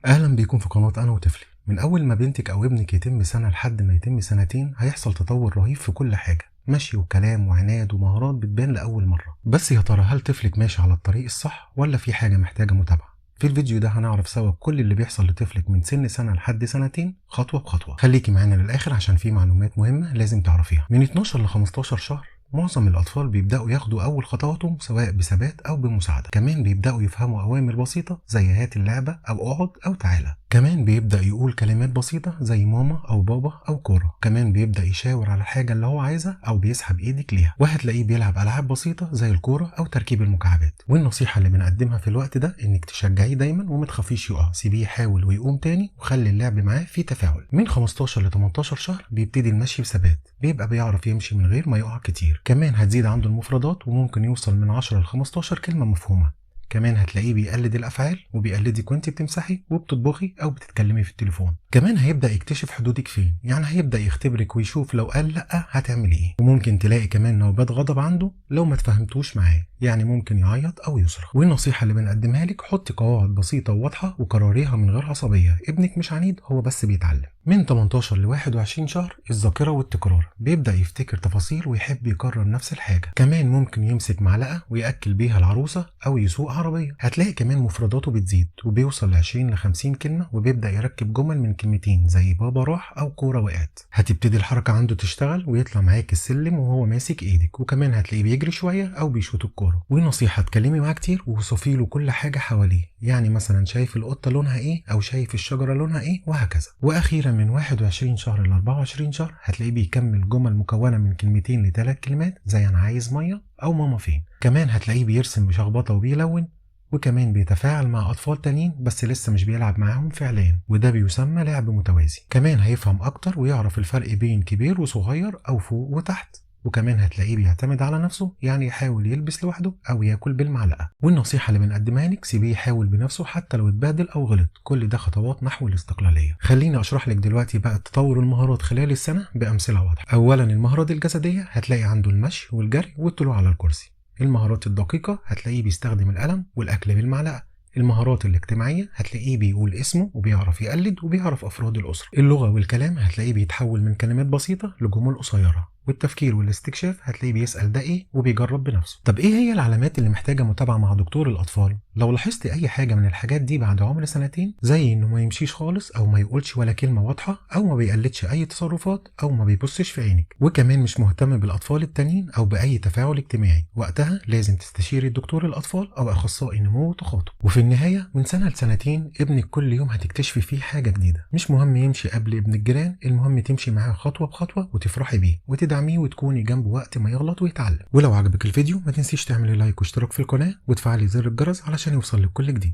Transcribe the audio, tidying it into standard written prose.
اهلا بيكم في قناة انا وطفلي. من اول ما بنتك او ابنك يتم سنة لحد ما يتم سنتين هيحصل تطور رهيب في كل حاجة، مشي وكلام وعناد ومهارات بتبان لاول مرة. بس يا ترى هل طفلك ماشي على الطريق الصح ولا في حاجة محتاجة متابعة؟ في الفيديو ده هنعرف سوا كل اللي بيحصل لطفلك من سن سنة لحد سنتين خطوة بخطوة. خليكي معانا للاخر عشان في معلومات مهمة لازم تعرفيها. من 12 ل 15 شهر معظم الأطفال بيبدأوا ياخدوا أول خطواتهم سواء بثبات أو بمساعدة. كمان بيبدأوا يفهموا أوامر بسيطة زي هات اللعبة أو اقعد أو تعالى. كمان بيبدأ يقول كلمات بسيطة زي ماما أو بابا أو كورة. كمان بيبدأ يشاور على الحاجة اللي هو عايزها أو بيسحب إيدك ليها، وهتلاقيه بيلعب ألعاب بسيطة زي الكورة أو تركيب المكعبات. والنصيحة اللي بنقدمها في الوقت ده إنك تشجعيه دايما وما تخافيش يقع، سيبيه يحاول ويقوم تاني وخلي اللعب معاه فيه تفاعل. من 15 ل 18 شهر بيبتدي المشي بثبات، بيبقى بيعرف يمشي من غير ما يقع كتير. كمان هتزيد عنده المفردات وممكن يوصل من 10 ل 15 كلمة مفهومة. كمان هتلاقيه بيقلد الافعال وبيقلدك وانت بتمسحي وبتطبخي او بتتكلمي في التليفون. كمان هيبدا يكتشف حدودك فين، يعني هيبدا يختبرك ويشوف لو قال لا هتعملي ايه. وممكن تلاقي كمان نوبات غضب عنده لو ما تفهمتوش معاه، يعني ممكن يعيط او يصرخ. والنصيحه اللي بنقدمها لك حطي قواعد بسيطه وواضحه وكرريها من غير عصبيه، ابنك مش عنيد، هو بس بيتعلم. من 18 ل 21 شهر الذاكره والتكرار، بيبدا يفتكر تفاصيل ويحب يكرر نفس الحاجه. كمان ممكن يمسك معلقه وياكل بيها العروسه او يسوق عربيه. هتلاقي كمان مفرداته بتزيد وبيوصل ل 20 ل 50 كلمه، وبيبدا يركب جمل من كلمتين زي بابا راح او كوره وقعت. هتبتدي الحركه عنده تشتغل ويطلع معاك السلم وهو ماسك ايدك. وكمان هتلاقيه بيجري شويه او بيشوط الكوره. ونصيحه اتكلمي معاه كتير ووصفي له كل حاجه حواليه، يعني مثلا شايف القطه لونها ايه او شايف الشجره لونها ايه وهكذا. واخيرا من 21 شهر ل 24 شهر هتلاقيه بيكمل جمل مكونه من كلمتين لثلاث كلمات زي انا عايز ميه او ماما فين. كمان هتلاقيه بيرسم بشخبطه وبيلون. وكمان بيتفاعل مع أطفال تانيين بس لسه مش بيلعب معاهم فعليا، وده بيسمى لعب متوازي. كمان هيفهم أكتر ويعرف الفرق بين كبير وصغير أو فوق وتحت. وكمان هتلاقيه بيعتمد على نفسه، يعني يحاول يلبس لوحده أو ياكل بالمعلقة. والنصيحة اللي بنقدمها لك سيبيه يحاول بنفسه حتى لو اتبهدل أو غلط، كل ده خطوات نحو الاستقلالية. خليني أشرح لك دلوقتي بقى تطور المهارات خلال السنة بأمثلة واضحة. أولا المهارات الجسدية هتلاقي عنده المشي والجري والطلوع على الكرسي. المهارات الدقيقة هتلاقيه بيستخدم القلم والأكل بالمعلقة. المهارات الاجتماعية هتلاقيه بيقول اسمه وبيعرف يقلد وبيعرف أفراد الأسرة. اللغة والكلام هتلاقيه بيتحول من كلمات بسيطة لجمل قصيرة. والتفكير والاستكشاف هتلاقيه بيسأل ده ايه وبيجرب بنفسه. طب ايه هي العلامات اللي محتاجة متابعة مع دكتور الأطفال؟ لو لاحظت أي حاجة من الحاجات دي بعد عمر سنتين، زي إنه ما يمشيش خالص أو ما يقولش ولا كلمة واضحة أو ما بيقلدش أي تصرفات أو ما بيبصش في عينك، وكمان مش مهتم بالأطفال التانيين أو بأي تفاعل اجتماعي، وقتها لازم تستشيري دكتور الأطفال أو أخصائي نمو وتخاطب. وفي النهاية من سنة لسنتين ابنك كل يوم هتكتشفي فيه حاجة جديدة. مش مهم يمشي قبل ابن الجيران، المهم تمشي معاه خطوة بخطوة وتفرحي بيه وتدعميه وتكوني جنبه وقت ما يغلط ويتعلم. ولو عجبك الفيديو ما تنسيش تعملي لايك واشتراك في القناة وتفعلي زر الجرس علشان يوصل لك كل جديد.